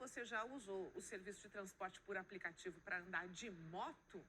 você já usou o serviço de transporte por aplicativo para andar de moto,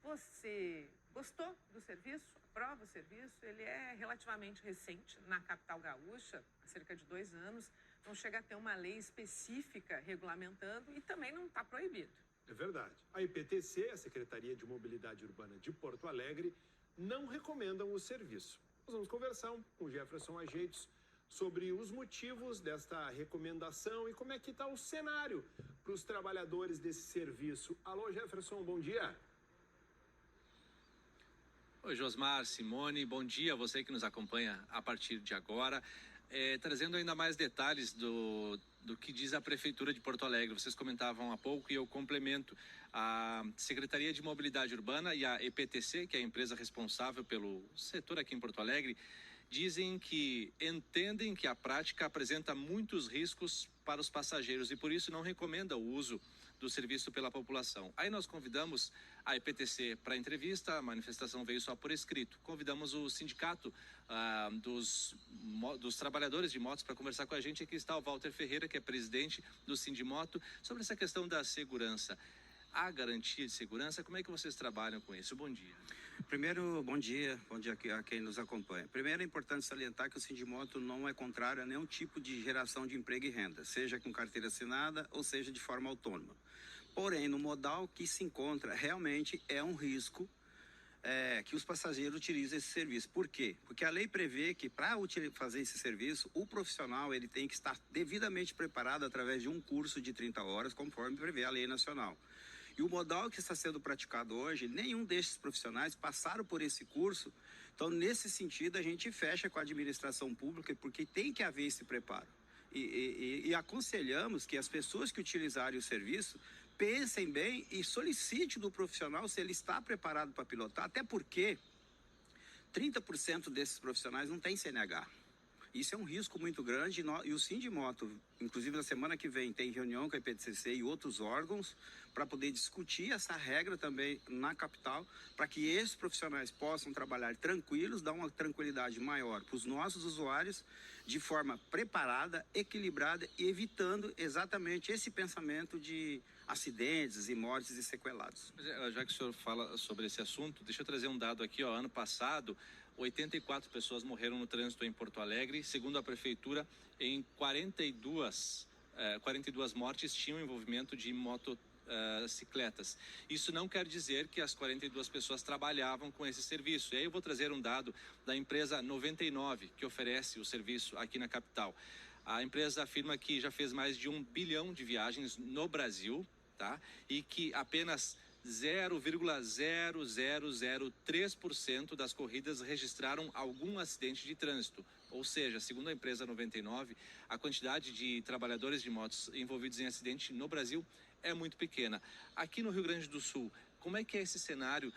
você gostou do serviço? Aprova o serviço? Ele é relativamente recente na capital gaúcha, há cerca de 2 anos. Não chega a ter uma lei específica regulamentando e também não está proibido. É verdade. A IPTC, a Secretaria de Mobilidade Urbana de Porto Alegre, não recomendam o serviço. Nós vamos conversar com o Jefferson Ageitos sobre os motivos desta recomendação e como é que está o cenário para os trabalhadores desse serviço. Alô, Jefferson, bom dia. Oi, Josmar, Simone, bom dia a você que nos acompanha a partir de agora. Trazendo ainda mais detalhes do que diz a Prefeitura de Porto Alegre. Vocês comentavam há pouco e eu complemento. A Secretaria de Mobilidade Urbana e a EPTC, que é a empresa responsável pelo setor aqui em Porto Alegre, dizem que entendem que a prática apresenta muitos riscos para os passageiros e por isso não recomenda o uso do serviço pela população. Aí nós convidamos a EPTC para entrevista, a manifestação veio só por escrito. Convidamos o sindicato dos trabalhadores de motos para conversar com a gente. Aqui está o Walter Ferreira, que é presidente do Sindimoto, sobre essa questão da segurança. A garantia de segurança, como é que vocês trabalham com isso? Bom dia. Primeiro, bom dia a quem nos acompanha. Primeiro, é importante salientar que o Sindimoto não é contrário a nenhum tipo de geração de emprego e renda, seja com carteira assinada ou seja de forma autônoma. Porém, no modal que se encontra, realmente é um risco que os passageiros utilizem esse serviço. Por quê? Porque a lei prevê que para fazer esse serviço, o profissional ele tem que estar devidamente preparado através de um curso de 30 horas, conforme prevê a lei nacional. E o modal que está sendo praticado hoje, nenhum desses profissionais passaram por esse curso. Então, nesse sentido, a gente fecha com a administração pública, porque tem que haver esse preparo. E aconselhamos que as pessoas que utilizarem o serviço pensem bem e solicitem do profissional se ele está preparado para pilotar, até porque 30% desses profissionais não têm CNH. Isso é um risco muito grande e o Sindimoto, inclusive na semana que vem, tem reunião com a IPTC e outros órgãos para poder discutir essa regra também na capital, para que esses profissionais possam trabalhar tranquilos, dar uma tranquilidade maior para os nossos usuários, de forma preparada, equilibrada e evitando exatamente esse pensamento de acidentes e mortes e sequelados. Já que o senhor fala sobre esse assunto, deixa eu trazer um dado aqui. Ano passado, 84 pessoas morreram no trânsito em Porto Alegre. Segundo a Prefeitura, em 42 mortes tinham envolvimento de motocicletas. Isso não quer dizer que as 42 pessoas trabalhavam com esse serviço. E aí eu vou trazer um dado da empresa 99, que oferece o serviço aqui na capital. A empresa afirma que já fez mais de 1 bilhão de viagens no Brasil, tá? E que apenas 0,0003% das corridas registraram algum acidente de trânsito. Ou seja, segundo a empresa 99, a quantidade de trabalhadores de motos envolvidos em acidente no Brasil é muito pequena. Aqui no Rio Grande do Sul, como é que é esse cenário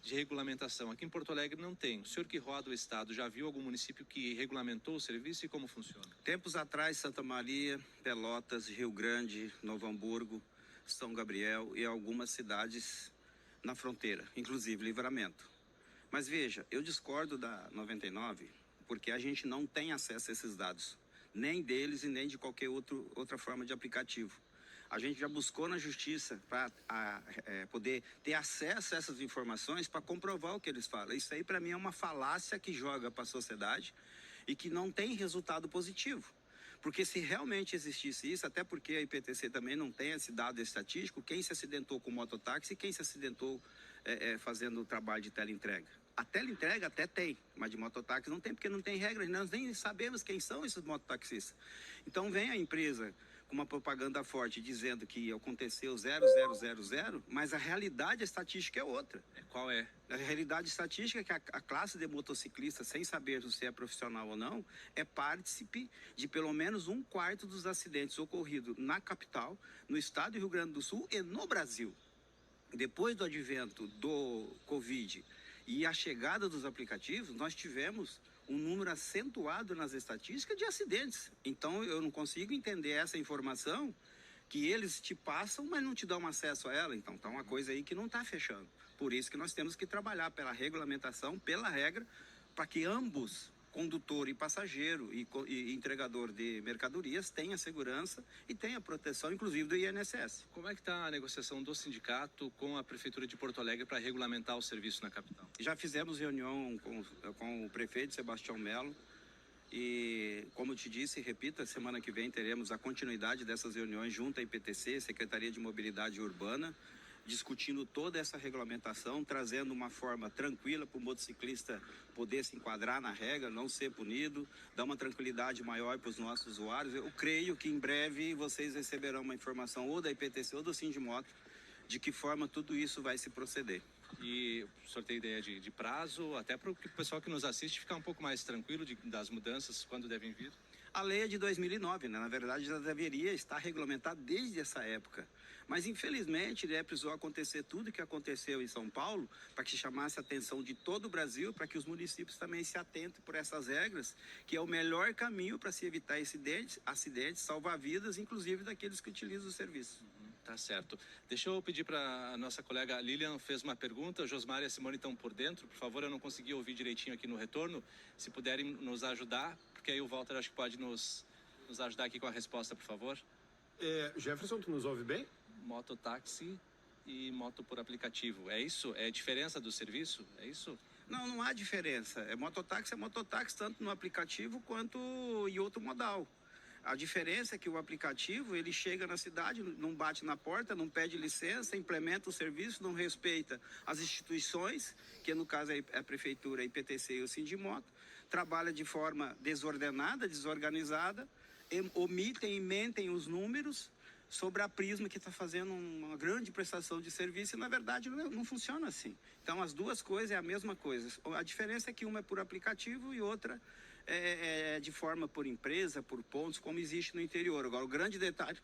de regulamentação? Aqui em Porto Alegre não tem. O senhor que roda o estado já viu algum município que regulamentou o serviço e como funciona? Tempos atrás, Santa Maria, Pelotas, Rio Grande, Novo Hamburgo, São Gabriel e algumas cidades na fronteira, inclusive Livramento. Mas veja, eu discordo da 99 porque a gente não tem acesso a esses dados, nem deles e nem de qualquer outra forma de aplicativo. A gente já buscou na justiça para poder ter acesso a essas informações para comprovar o que eles falam. Isso aí para mim é uma falácia que joga para a sociedade e que não tem resultado positivo. Porque se realmente existisse isso, até porque a IPTC também não tem esse dado estatístico, quem se acidentou com mototáxi e quem se acidentou fazendo o trabalho de teleentrega. A teleentrega até tem, mas de mototáxi não tem, porque não tem regra, nós nem sabemos quem são esses mototaxistas. Então vem a empresa com uma propaganda forte dizendo que aconteceu 0,000, mas a realidade estatística é outra. Qual é? A realidade estatística é que a classe de motociclistas, sem saber se é profissional ou não, é partícipe de pelo menos 1/4 dos acidentes ocorridos na capital, no estado do Rio Grande do Sul e no Brasil. Depois do advento do Covid e a chegada dos aplicativos, nós tivemos um número acentuado nas estatísticas de acidentes. Então, eu não consigo entender essa informação que eles te passam, mas não te dão acesso a ela. Então, tá uma coisa aí que não está fechando. Por isso que nós temos que trabalhar pela regulamentação, pela regra, para que ambos condutor e passageiro e entregador de mercadorias tenha segurança e tenha proteção, inclusive do INSS. Como é que está a negociação do sindicato com a Prefeitura de Porto Alegre para regulamentar o serviço na capital? Já fizemos reunião com o prefeito Sebastião Melo e, como eu te disse, repito, a semana que vem teremos a continuidade dessas reuniões junto à IPTC, Secretaria de Mobilidade Urbana, discutindo toda essa regulamentação, trazendo uma forma tranquila para o motociclista poder se enquadrar na regra, não ser punido, dar uma tranquilidade maior para os nossos usuários. Eu creio que em breve vocês receberão uma informação ou da IPTC ou do Sindimoto de que forma tudo isso vai se proceder. E o senhor tem ideia de prazo, até para o pessoal que nos assiste ficar um pouco mais tranquilo das mudanças, quando devem vir? A lei é de 2009, né? Na verdade já deveria estar regulamentada desde essa época. Mas, infelizmente, precisou acontecer tudo o que aconteceu em São Paulo para que chamasse a atenção de todo o Brasil, para que os municípios também se atentem por essas regras, que é o melhor caminho para se evitar acidentes, salvar vidas, inclusive daqueles que utilizam o serviço. Tá certo. Deixa eu pedir para a nossa colega Lilian, fez uma pergunta, Josmar e a Simone estão por dentro, por favor, eu não consegui ouvir direitinho aqui no retorno, se puderem nos ajudar, porque aí o Walter acho que pode nos ajudar aqui com a resposta, por favor. Jefferson, tu nos ouve bem? Mototáxi e moto por aplicativo, é isso? É a diferença do serviço? É isso? Não, não há diferença. É mototáxi tanto no aplicativo quanto em outro modal. A diferença é que o aplicativo, ele chega na cidade, não bate na porta, não pede licença, implementa o serviço, não respeita as instituições, que no caso é a Prefeitura, a IPTC e o Sindimoto, trabalha de forma desordenada, desorganizada, omitem e mentem os números sobre a Prisma, que está fazendo uma grande prestação de serviço, e na verdade não funciona assim. Então as duas coisas é a mesma coisa. A diferença é que uma é por aplicativo e outra é de forma por empresa, por pontos, como existe no interior. Agora o grande detalhe,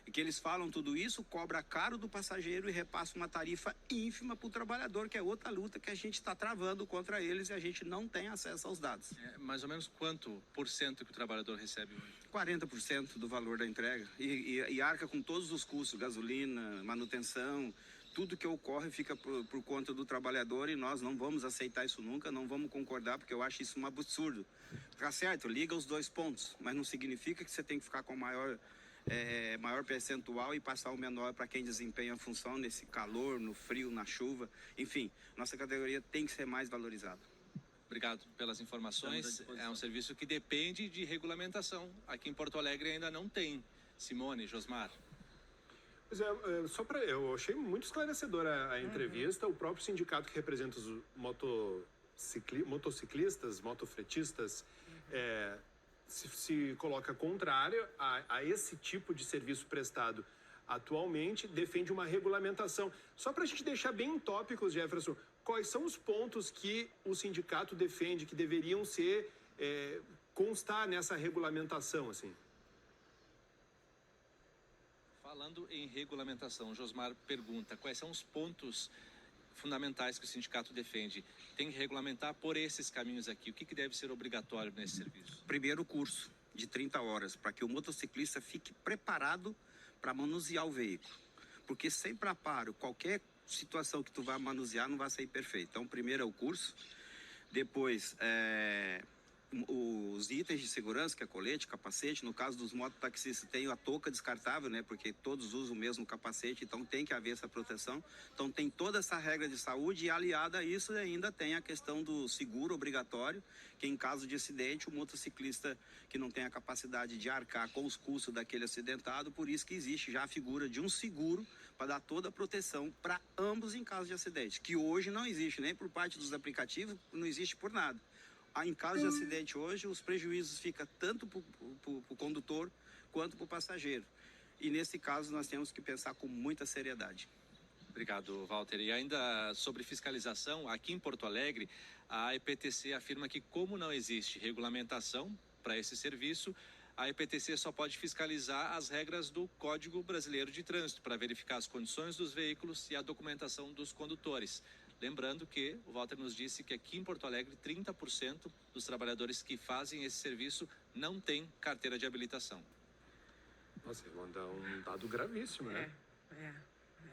é que eles falam tudo isso, cobra caro do passageiro e repassa uma tarifa ínfima para o trabalhador, que é outra luta que a gente está travando contra eles e a gente não tem acesso aos dados. Mais ou menos quanto por cento que o trabalhador recebe hoje? 40% do valor da entrega e arca com todos os custos, gasolina, manutenção, tudo que ocorre fica por conta do trabalhador e nós não vamos aceitar isso nunca, não vamos concordar, porque eu acho isso um absurdo. Tá certo, liga os dois pontos, mas não significa que você tem que ficar com maior percentual e passar o menor para quem desempenha a função nesse calor, no frio, na chuva. Enfim, nossa categoria tem que ser mais valorizada. Obrigado pelas informações. É um serviço que depende de regulamentação. Aqui em Porto Alegre ainda não tem. Simone, Josmar. Pois eu achei muito esclarecedora a entrevista. O próprio sindicato que representa os motociclistas, motofretistas, se coloca contrário a esse tipo de serviço prestado atualmente, defende uma regulamentação. Só para a gente deixar bem em tópicos, Jefferson, quais são os pontos que o sindicato defende que deveriam constar nessa regulamentação, assim? Falando em regulamentação, Josmar pergunta, quais são os pontos fundamentais que o sindicato defende? Tem que regulamentar por esses caminhos aqui. O que deve ser obrigatório nesse serviço? Primeiro, curso de 30 horas, para que o motociclista fique preparado para manusear o veículo. Porque sem preparo, qualquer situação que tu vá manusear não vai sair perfeito. Então, primeiro é o curso, depois os itens de segurança, que é colete, capacete. No caso dos mototaxistas, tem a touca descartável, né? Porque todos usam o mesmo capacete, então tem que haver essa proteção. Então tem toda essa regra de saúde e aliada a isso ainda tem a questão do seguro obrigatório, que em caso de acidente, o motociclista que não tem a capacidade de arcar com os custos daquele acidentado, por isso que existe já a figura de um seguro para dar toda a proteção para ambos em caso de acidente, que hoje não existe nem por parte dos aplicativos, não existe por nada. Em caso de acidente hoje, os prejuízos ficam tanto para o condutor quanto para o passageiro. E nesse caso nós temos que pensar com muita seriedade. Obrigado, Walter. E ainda sobre fiscalização, aqui em Porto Alegre, a IPTC afirma que como não existe regulamentação para esse serviço, a IPTC só pode fiscalizar as regras do Código Brasileiro de Trânsito para verificar as condições dos veículos e a documentação dos condutores. Lembrando que o Walter nos disse que aqui em Porto Alegre 30% dos trabalhadores que fazem esse serviço não têm carteira de habilitação. Nossa, é um dado gravíssimo, né?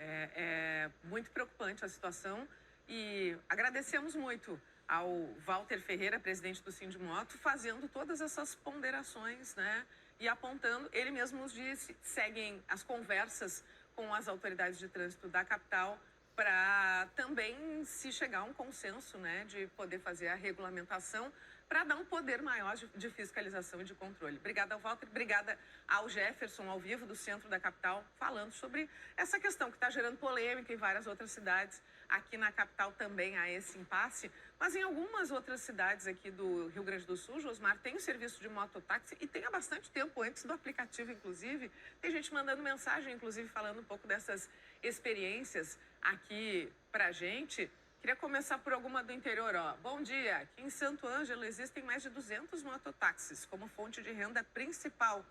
É muito preocupante a situação e agradecemos muito ao Walter Ferreira, presidente do Sindimoto, fazendo todas essas ponderações, né? E apontando, ele mesmo nos disse, seguem as conversas com as autoridades de trânsito da capital para também se chegar a um consenso, né, de poder fazer a regulamentação para dar um poder maior de fiscalização e de controle. Obrigada ao Walter, obrigada ao Jefferson, ao vivo, do centro da capital, falando sobre essa questão que está gerando polêmica em várias outras cidades. Aqui na capital também há esse impasse, mas em algumas outras cidades aqui do Rio Grande do Sul, Josmar, tem o serviço de mototáxi e tem há bastante tempo, antes do aplicativo, inclusive. Tem gente mandando mensagem, inclusive, falando um pouco dessas experiências aqui pra gente. Queria começar por alguma do interior, ó. Bom dia, aqui em Santo Ângelo existem mais de 200 mototáxis como fonte de renda principal,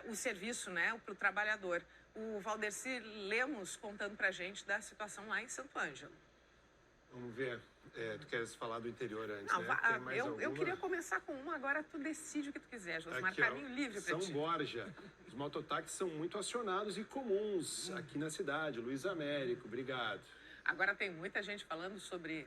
o serviço, né, para o trabalhador. O Valdeci Lemos contando pra gente da situação lá em SantoÂngelo. Vamos ver, tu queres falar do interior antes, Não, né? Tem mais eu queria começar com uma, agora tu decide o que tu quiser, Josmar, Aqui, caminho livre pra São ti. Borja. Os mototáxis são muito acionados e comuns aqui na cidade. Luiz Américo, obrigado. Agora tem muita gente falando sobre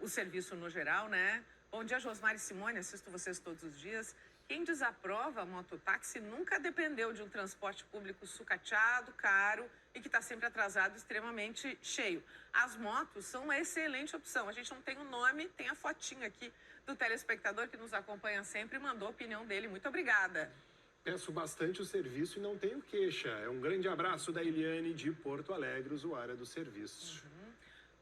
o serviço no geral, né? Bom dia, Josmar e Simone, assisto vocês todos os dias. Quem desaprova a mototáxi nunca dependeu de um transporte público sucateado, caro e que está sempre atrasado, extremamente cheio. As motos são uma excelente opção. A gente não tem o nome, tem a fotinha aqui do telespectador que nos acompanha sempre e mandou a opinião dele. Muito obrigada. Peço bastante o serviço e não tenho queixa. É um grande abraço da Eliane de Porto Alegre, usuária do serviço.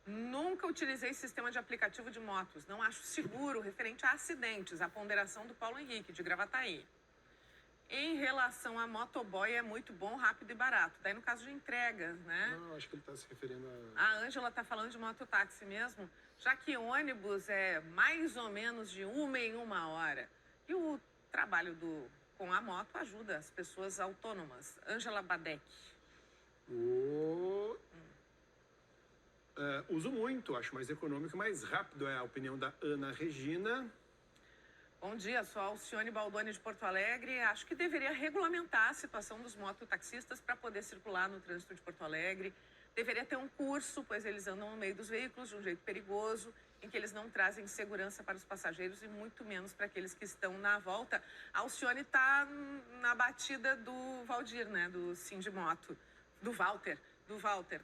Nunca utilizei sistema de aplicativo de motos. Não acho seguro referente a acidentes. A ponderação do Paulo Henrique, de Gravataí. Em relação a motoboy, é muito bom, rápido e barato. Daí no caso de entregas, né? Não, acho que ele está se referindo A Ângela está falando de mototáxi mesmo, já que ônibus é mais ou menos de 1 hora. E o trabalho com a moto ajuda as pessoas autônomas. Ângela Badek. Uso muito, acho mais econômico e mais rápido, é a opinião da Ana Regina. Bom dia, sou a Alcione Baldoni de Porto Alegre. Acho que deveria regulamentar a situação dos mototaxistas para poder circular no trânsito de Porto Alegre. Deveria ter um curso, pois eles andam no meio dos veículos de um jeito perigoso, em que eles não trazem segurança para os passageiros e muito menos para aqueles que estão na volta. A Alcione está na batida do Valdir, né, do Sindimoto, do Walter,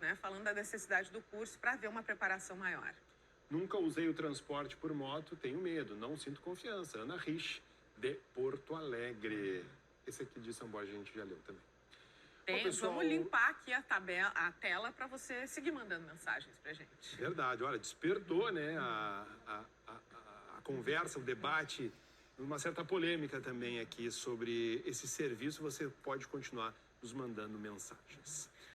né, falando da necessidade do curso para haver uma preparação maior. Nunca usei o transporte por moto, tenho medo, não sinto confiança. Ana Rich, de Porto Alegre. Esse aqui de São Borja a gente já leu também. Bom, pessoal, vamos limpar aqui a tela para você seguir mandando mensagens pra gente. Verdade, olha, despertou, né, a conversa, o debate, uma certa polêmica também aqui sobre esse serviço. Você pode continuar nos mandando mensagens.